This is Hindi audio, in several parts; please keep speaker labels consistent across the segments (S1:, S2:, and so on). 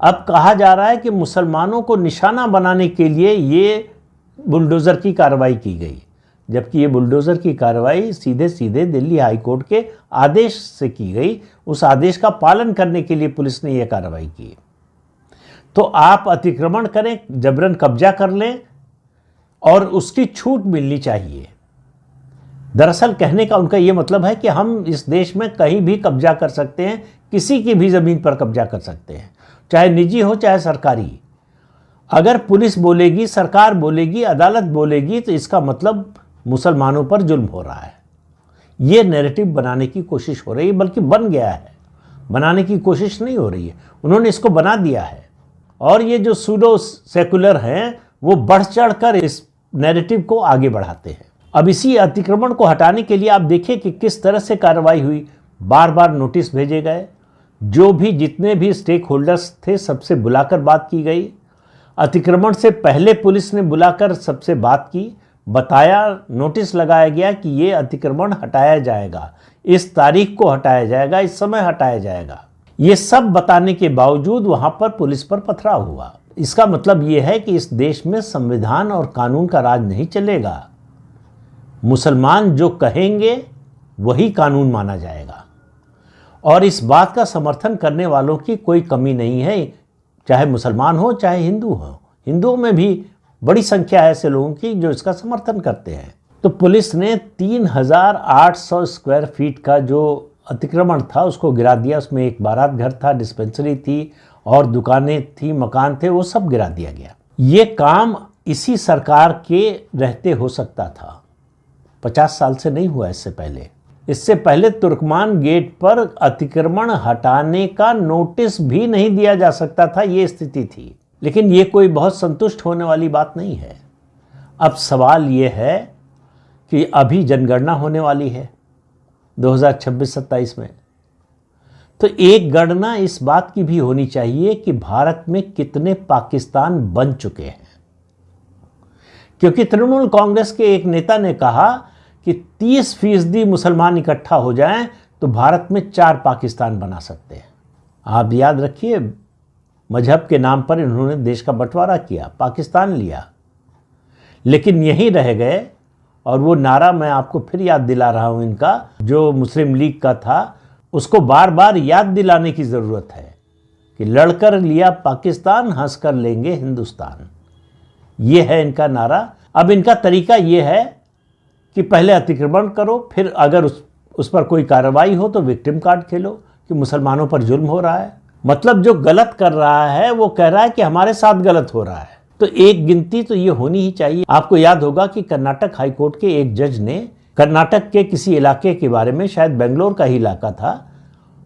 S1: अब कहा जा रहा है कि मुसलमानों को निशाना बनाने के लिए ये बुलडोज़र की कार्रवाई की गई, जबकि ये बुलडोज़र की कार्रवाई सीधे सीधे दिल्ली हाई कोर्ट के आदेश से की गई। उस आदेश का पालन करने के लिए पुलिस ने यह कार्रवाई की। तो आप अतिक्रमण करें, जबरन कब्जा कर लें और उसकी छूट मिलनी चाहिए। दरअसल कहने का उनका ये मतलब है कि हम इस देश में कहीं भी कब्जा कर सकते हैं, किसी की भी ज़मीन पर कब्जा कर सकते हैं, चाहे निजी हो चाहे सरकारी। अगर पुलिस बोलेगी, सरकार बोलेगी, अदालत बोलेगी, तो इसका मतलब मुसलमानों पर जुल्म हो रहा है। ये नैरेटिव बनाने की कोशिश हो रही है, बल्कि बन गया है, बनाने की कोशिश नहीं हो रही है, उन्होंने इसको बना दिया है। और ये जो सूडो सेकुलर हैं वो बढ़ चढ़ कर इस नैरेटिव को आगे बढ़ाते हैं। अब इसी अतिक्रमण को हटाने के लिए आप देखिए कि किस तरह से कार्रवाई हुई। बार बार नोटिस भेजे गए, जो भी जितने भी स्टेक होल्डर्स थे सबसे बुलाकर बात की गई। अतिक्रमण से पहले पुलिस ने बुलाकर सबसे बात की, बताया, नोटिस लगाया गया कि ये अतिक्रमण हटाया जाएगा, इस तारीख को हटाया जाएगा, इस समय हटाया जाएगा। ये सब बताने के बावजूद वहाँ पर पुलिस पर पथराव हुआ। इसका मतलब ये है कि इस देश में संविधान और कानून का राज नहीं चलेगा। मुसलमान जो कहेंगे वही कानून माना जाएगा। और इस बात का समर्थन करने वालों की कोई कमी नहीं है, चाहे मुसलमान हो चाहे हिंदू हो। हिंदुओं में भी बड़ी संख्या है ऐसे लोगों की जो इसका समर्थन करते हैं। तो पुलिस ने 3800 स्क्वायर फीट का जो अतिक्रमण था उसको गिरा दिया। उसमें एक बारात घर था, डिस्पेंसरी थी और दुकानें थी, मकान थे, वो सब गिरा दिया गया। ये काम इसी सरकार के रहते हो सकता था, 50 साल से नहीं हुआ इससे पहले। इससे पहले तुर्कमान गेट पर अतिक्रमण हटाने का नोटिस भी नहीं दिया जा सकता था, ये स्थिति थी। लेकिन ये कोई बहुत संतुष्ट होने वाली बात नहीं है। अब सवाल ये है कि अभी जनगणना होने वाली है 2026-27 में, तो एक गणना इस बात की भी होनी चाहिए कि भारत में कितने पाकिस्तान बन चुके हैं। क्योंकि तृणमूल कांग्रेस के एक नेता ने कहा कि 30% मुसलमान इकट्ठा हो जाएं तो भारत में 4 पाकिस्तान बना सकते हैं। आप याद रखिए, मजहब के नाम पर इन्होंने देश का बंटवारा किया, पाकिस्तान लिया, लेकिन यहीं रह गए। और वो नारा मैं आपको फिर याद दिला रहा हूं, इनका जो मुस्लिम लीग का था, उसको बार बार याद दिलाने की ज़रूरत है कि लड़कर लिया पाकिस्तान, हंसकर लेंगे हिंदुस्तान। ये है इनका नारा। अब इनका तरीका ये है कि पहले अतिक्रमण करो, फिर अगर उस पर कोई कार्रवाई हो तो विक्टिम कार्ड खेलो कि मुसलमानों पर जुल्म हो रहा है। मतलब जो गलत कर रहा है वो कह रहा है कि हमारे साथ गलत हो रहा है। तो एक गिनती तो ये होनी ही चाहिए। आपको याद होगा कि कर्नाटक हाई कोर्ट के एक जज ने कर्नाटक के किसी इलाके के बारे में, शायद बेंगलोर का ही इलाका था,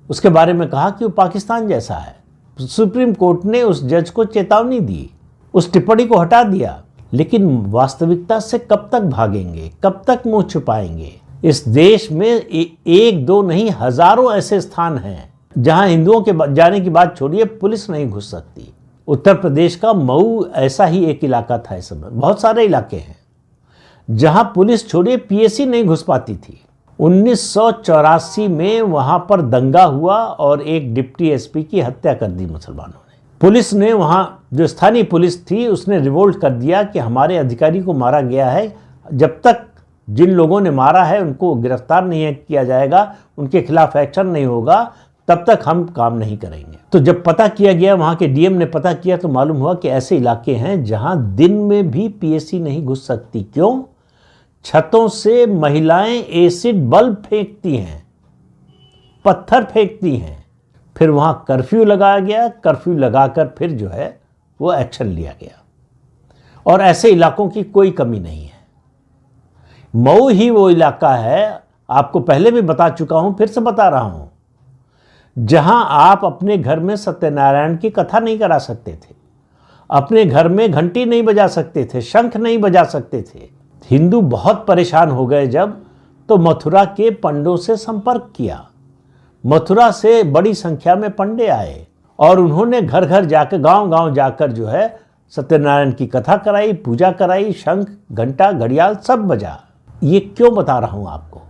S1: उसके बारे में कहा कि वो पाकिस्तान जैसा है। सुप्रीम कोर्ट ने उस जज को चेतावनी दी, उस टिप्पणी को हटा दिया। लेकिन वास्तविकता से कब तक भागेंगे, कब तक मुंह छुपाएंगे? इस देश में एक दो नहीं, हजारों ऐसे स्थान हैं जहां हिंदुओं के जाने की बात छोड़िए, पुलिस नहीं घुस सकती। उत्तर प्रदेश का मऊ ऐसा ही एक इलाका था। इस समय बहुत सारे इलाके हैं जहां पुलिस छोड़िए पीएसी नहीं घुस पाती थी। 1984 में वहां पर दंगा हुआ और एक डिप्टी एसपी की हत्या कर दी मुसलमानों ने। पुलिस ने, वहां जो स्थानीय पुलिस थी, उसने रिवोल्ट कर दिया कि हमारे अधिकारी को मारा गया है, जब तक जिन लोगों ने मारा है उनको गिरफ्तार नहीं किया जाएगा, उनके खिलाफ एक्शन नहीं होगा, तब तक हम काम नहीं करेंगे। तो जब पता किया गया, वहां के डीएम ने पता किया, तो मालूम हुआ कि ऐसे इलाके हैं जहां दिन में भी पीएसी नहीं घुस सकती। क्यों? छतों से महिलाएं एसिड बल्ब फेंकती हैं, पत्थर फेंकती हैं। फिर वहां कर्फ्यू लगाया गया, कर्फ्यू लगाकर फिर जो है वो एक्शन लिया गया। और ऐसे इलाकों की कोई कमी नहीं है। मऊ ही वो इलाका है, आपको पहले भी बता चुका हूं, फिर से बता रहा हूं, जहां आप अपने घर में सत्यनारायण की कथा नहीं करा सकते थे, अपने घर में घंटी नहीं बजा सकते थे, शंख नहीं बजा सकते थे। हिंदू बहुत परेशान हो गए जब, तो मथुरा के पंडों से संपर्क किया। मथुरा से बड़ी संख्या में पंडे आए और उन्होंने घर घर जाकर, गांव गांव जाकर जो है सत्यनारायण की कथा कराई, पूजा कराई, शंख, घंटा, घड़ियाल सब बजा। ये क्यों बता रहा हूं आपको?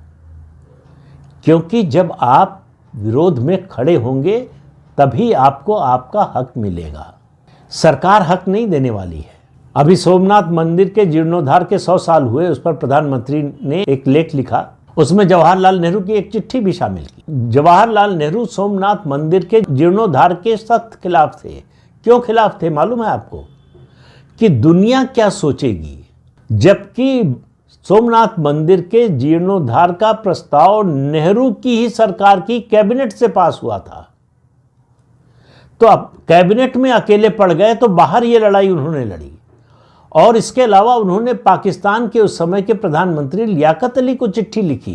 S1: क्योंकि जब आप विरोध में खड़े होंगे तभी आपको आपका हक मिलेगा। सरकार हक नहीं देने वाली है। अभी सोमनाथ मंदिर के जीर्णोद्धार के 100 साल हुए, उस पर प्रधानमंत्री ने एक लेख लिखा, उसमें जवाहरलाल नेहरू की एक चिट्ठी भी शामिल की। जवाहरलाल नेहरू सोमनाथ मंदिर के जीर्णोद्धार के सख्त खिलाफ थे। क्यों खिलाफ थे मालूम है आपको? कि दुनिया क्या सोचेगी, जबकि सोमनाथ मंदिर के जीर्णोद्धार का प्रस्ताव नेहरू की ही सरकार की कैबिनेट से पास हुआ था। तो अब कैबिनेट में अकेले पड़ गए तो बाहर ये लड़ाई उन्होंने लड़ी। और इसके अलावा उन्होंने पाकिस्तान के उस समय के प्रधानमंत्री लियाकत अली को चिट्ठी लिखी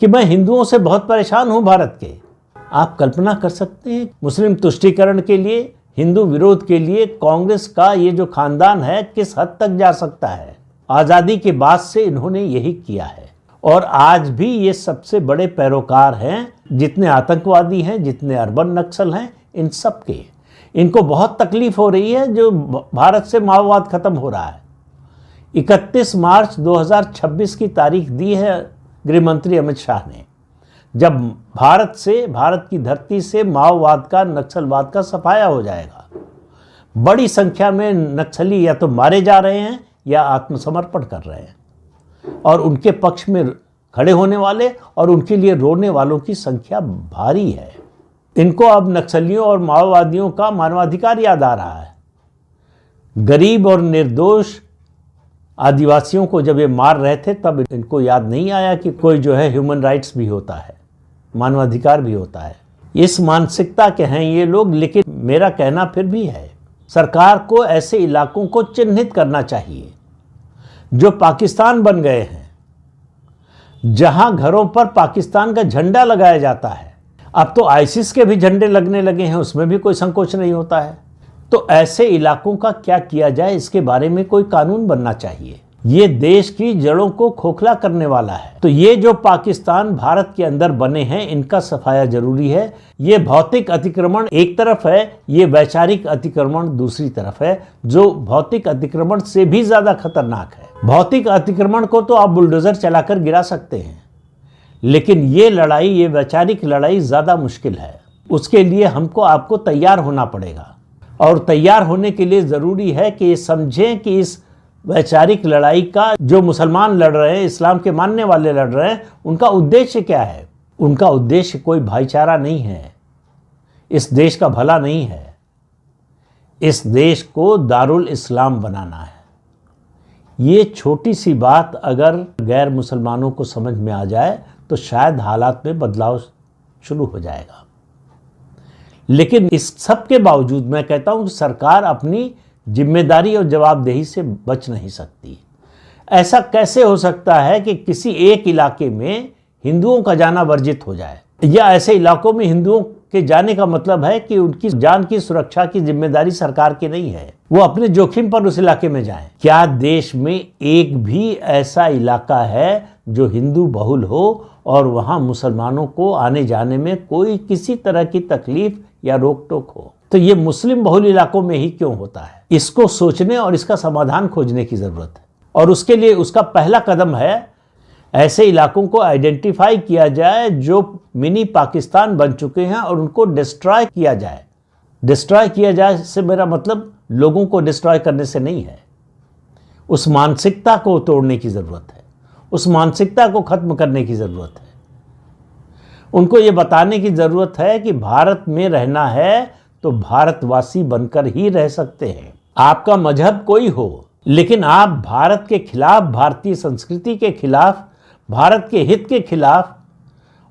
S1: कि मैं हिंदुओं से बहुत परेशान हूं भारत के। आप कल्पना कर सकते हैं मुस्लिम तुष्टीकरण के लिए, हिंदू विरोध के लिए कांग्रेस का ये जो खानदान है किस हद तक जा सकता है। आज़ादी के बाद से इन्होंने यही किया है और आज भी ये सबसे बड़े पैरोकार हैं। जितने आतंकवादी हैं, जितने अर्बन नक्सल हैं, इन सब के इनको बहुत तकलीफ हो रही है जो भारत से माओवाद खत्म हो रहा है। 31 मार्च 2026 की तारीख दी है गृह मंत्री अमित शाह ने, जब भारत की धरती से माओवाद का, नक्सलवाद का सफाया हो जाएगा। बड़ी संख्या में नक्सली या तो मारे जा रहे हैं या आत्मसमर्पण कर रहे हैं और उनके पक्ष में खड़े होने वाले और उनके लिए रोने वालों की संख्या भारी है। इनको अब नक्सलियों और माओवादियों का मानवाधिकार याद आ रहा है। गरीब और निर्दोष आदिवासियों को जब ये मार रहे थे तब इनको याद नहीं आया कि कोई जो है ह्यूमन राइट्स भी होता है, मानवाधिकार भी होता है। इस मानसिकता के हैं ये लोग। लेकिन मेरा कहना फिर भी है, सरकार को ऐसे इलाकों को चिन्हित करना चाहिए जो पाकिस्तान बन गए हैं, जहां घरों पर पाकिस्तान का झंडा लगाया जाता है। अब तो आईसिस के भी झंडे लगने लगे हैं, उसमें भी कोई संकोच नहीं होता है। तो ऐसे इलाकों का क्या किया जाए, इसके बारे में कोई कानून बनना चाहिए। ये देश की जड़ों को खोखला करने वाला है। तो ये जो पाकिस्तान भारत के अंदर बने हैं, इनका सफाया जरूरी है। ये भौतिक अतिक्रमण एक तरफ है, ये वैचारिक अतिक्रमण दूसरी तरफ है, जो भौतिक अतिक्रमण से भी ज्यादा खतरनाक है। भौतिक अतिक्रमण को तो आप बुलडोजर चलाकर गिरा सकते हैं, लेकिन ये लड़ाई, ये वैचारिक लड़ाई ज्यादा मुश्किल है। उसके लिए आपको तैयार होना पड़ेगा और तैयार होने के लिए जरूरी है कि ये समझें कि इस वैचारिक लड़ाई का जो मुसलमान लड़ रहे हैं, इस्लाम के मानने वाले लड़ रहे हैं, उनका उद्देश्य क्या है। उनका उद्देश्य कोई भाईचारा नहीं है, इस देश का भला नहीं है। इस देश को दारुल इस्लाम बनाना है। ये छोटी सी बात अगर गैर मुसलमानों को समझ में आ जाए तो शायद हालात में बदलाव शुरू हो जाएगा। लेकिन इस सब के बावजूद मैं कहता हूं कि सरकार अपनी जिम्मेदारी और जवाबदेही से बच नहीं सकती। ऐसा कैसे हो सकता है कि किसी एक इलाके में हिंदुओं का जाना वर्जित हो जाए, या ऐसे इलाकों में हिंदुओं के जाने का मतलब है कि उनकी जान की सुरक्षा की जिम्मेदारी सरकार की नहीं है, वो अपने जोखिम पर उस इलाके में जाएं। क्या देश में एक भी ऐसा इलाका है जो हिंदू बहुल हो और वहां मुसलमानों को आने जाने में कोई किसी तरह की तकलीफ या रोक टोक हो? तो ये मुस्लिम बहुल इलाकों में ही क्यों होता है? इसको सोचने और इसका समाधान खोजने की जरूरत है। और उसके लिए उसका पहला कदम है ऐसे इलाकों को आइडेंटिफाई किया जाए जो मिनी पाकिस्तान बन चुके हैं और उनको डिस्ट्रॉय किया जाए। डिस्ट्रॉय किया जाए से मेरा मतलब लोगों को डिस्ट्रॉय करने से नहीं है। उस मानसिकता को तोड़ने की जरूरत है, उस मानसिकता को खत्म करने की जरूरत है। उनको ये बताने की जरूरत है कि भारत में रहना है तो भारतवासी बनकर ही रह सकते हैं। आपका मजहब कोई हो, लेकिन आप भारत के खिलाफ, भारतीय संस्कृति के खिलाफ, भारत के हित के खिलाफ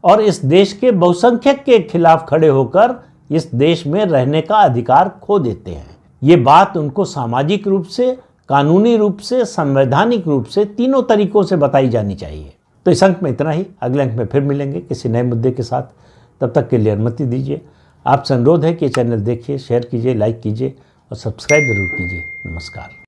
S1: और इस देश के बहुसंख्यक के खिलाफ खड़े होकर इस देश में रहने का अधिकार खो देते हैं। ये बात उनको सामाजिक रूप से, कानूनी रूप से, संवैधानिक रूप से, तीनों तरीकों से बताई जानी चाहिए। तो इस अंक में इतना ही। अगले अंक में फिर मिलेंगे किसी नए मुद्दे के साथ। तब तक के लिए अनुमति दीजिए। आपसे अनुरोध है कि चैनल देखिए, शेयर कीजिए, लाइक कीजिए और सब्सक्राइब जरूर कीजिए। नमस्कार।